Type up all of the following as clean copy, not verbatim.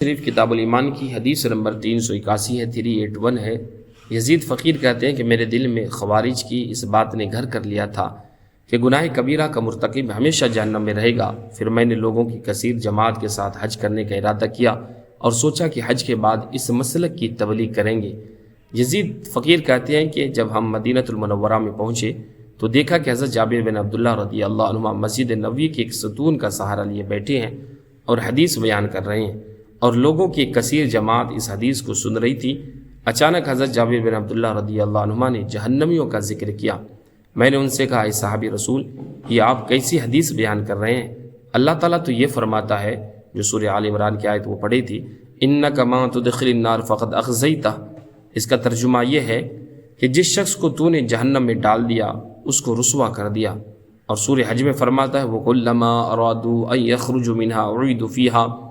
شریف کتاب الایمان کی حدیث نمبر 381 ہے، 381 ہے۔ یزید فقیر کہتے ہیں کہ میرے دل میں خوارج کی اس بات نے گھر کر لیا تھا کہ گناہ کبیرہ کا مرتکب ہمیشہ جہنم میں رہے گا۔ پھر میں نے لوگوں کی کثیر جماعت کے ساتھ حج کرنے کا ارادہ کیا اور سوچا کہ حج کے بعد اس مسلک کی تبلیغ کریں گے۔ یزید فقیر کہتے ہیں کہ جب ہم مدینہ المنورہ میں پہنچے تو دیکھا کہ حضرت جابر بن عبداللہ رضی اللہ عنہ مسجد نبوی کے ایک ستون کا سہارا لیے بیٹھے ہیں اور حدیث بیان کر رہے ہیں، اور لوگوں کی کثیر جماعت اس حدیث کو سن رہی تھی۔ اچانک حضرت جابر بن عبداللہ رضی اللہ عنہ نے جہنمیوں کا ذکر کیا۔ میں نے ان سے کہا، اے صحابی رسول، یہ آپ کیسی حدیث بیان کر رہے ہیں؟ اللہ تعالیٰ تو یہ فرماتا ہے، جو سورہ آل عمران کی آیت وہ پڑھی تھی، اِنَّكَ مَا تُدْخِلِ النَّارِ فَقَدْ أَخْزَيْتَهُ۔ اس کا ترجمہ یہ ہے کہ جس شخص کو تو نے جہنم میں ڈال دیا اس کو رسوا کر دیا۔ اور سورہ حج میں فرماتا ہے، وَكُلَّمَا أَرَادُوا أَن يَخْرُجُوا مِنْهَا أُعِيدُوا فِيهَا،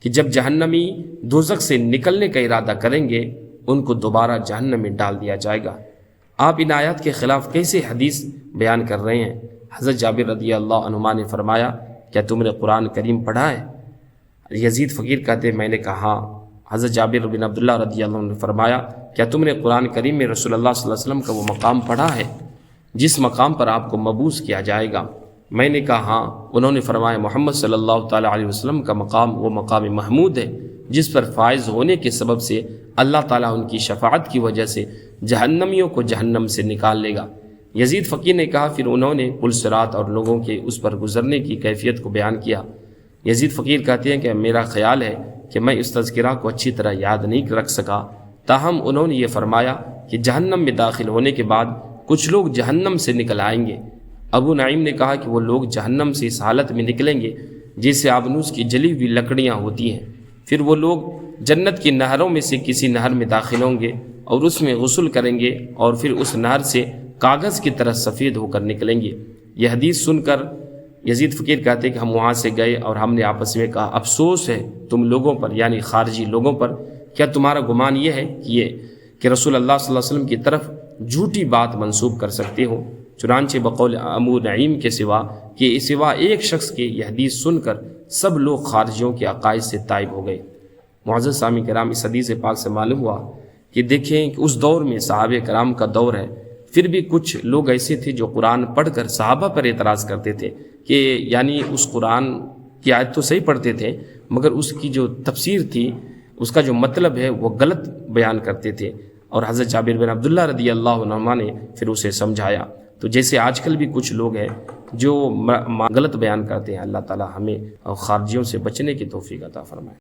کہ جب جہنمی دوزخ سے نکلنے کا ارادہ کریں گے ان کو دوبارہ جہنم میں ڈال دیا جائے گا۔ آپ ان آیات کے خلاف کیسے حدیث بیان کر رہے ہیں؟ حضرت جابر رضی اللہ عنہ نے فرمایا، کیا تم نے قرآن کریم پڑھا ہے؟ یزید فقیر کہتے میں نے کہا ہاں۔ حضرت جابر بن عبداللہ رضی اللہ عنہ نے فرمایا، کیا تم نے قرآن کریم میں رسول اللہ صلی اللہ علیہ وسلم کا وہ مقام پڑھا ہے جس مقام پر آپ کو مبعوث کیا جائے گا؟ میں نے کہا ہاں۔ انہوں نے فرمایا، محمد صلی اللہ تعالیٰ علیہ وسلم کا مقام وہ مقام محمود ہے جس پر فائز ہونے کے سبب سے اللہ تعالیٰ ان کی شفاعت کی وجہ سے جہنمیوں کو جہنم سے نکال لے گا۔ یزید فقیر نے کہا، پھر انہوں نے پل صراط اور لوگوں کے اس پر گزرنے کی کیفیت کو بیان کیا۔ یزید فقیر کہتے ہیں کہ میرا خیال ہے کہ میں اس تذکرہ کو اچھی طرح یاد نہیں رکھ سکا، تاہم انہوں نے یہ فرمایا کہ جہنم میں داخل ہونے کے بعد کچھ لوگ جہنم سے نکل آئیں گے۔ ابو نعیم نے کہا کہ وہ لوگ جہنم سے اس حالت میں نکلیں گے جیسے آبنوس کی جلی ہوئی لکڑیاں ہوتی ہیں۔ پھر وہ لوگ جنت کی نہروں میں سے کسی نہر میں داخل ہوں گے اور اس میں غسل کریں گے اور پھر اس نہر سے کاغذ کی طرح سفید ہو کر نکلیں گے۔ یہ حدیث سن کر یزید فقیر کہتے کہ ہم وہاں سے گئے اور ہم نے آپس میں کہا، افسوس ہے تم لوگوں پر، یعنی خارجی لوگوں پر، کیا تمہارا گمان یہ ہے کہ رسول اللہ صلی اللہ علیہ وسلم کی طرف جھوٹی بات منسوب کر سکتے ہو؟ چنانچہ بقول ابو نعیم کے سوا ایک شخص کے یہ حدیث سن کر سب لوگ خارجیوں کے عقائد سے تائب ہو گئے۔ معزز سامعین کرام، اس حدیث پاک سے معلوم ہوا کہ دیکھیں کہ اس دور میں صحابہ کرام کا دور ہے، پھر بھی کچھ لوگ ایسے تھے جو قرآن پڑھ کر صحابہ پر اعتراض کرتے تھے کہ یعنی اس قرآن کی آیت تو صحیح پڑھتے تھے مگر اس کی جو تفسیر تھی، اس کا جو مطلب ہے وہ غلط بیان کرتے تھے، اور حضرت جابر بن عبداللہ رضی اللہ عنہ نے پھر اسے سمجھایا۔ تو جیسے آج کل بھی کچھ لوگ ہیں جو غلط بیان کرتے ہیں، اللہ تعالی ہمیں خارجیوں سے بچنے کی توفیق عطا فرمائے۔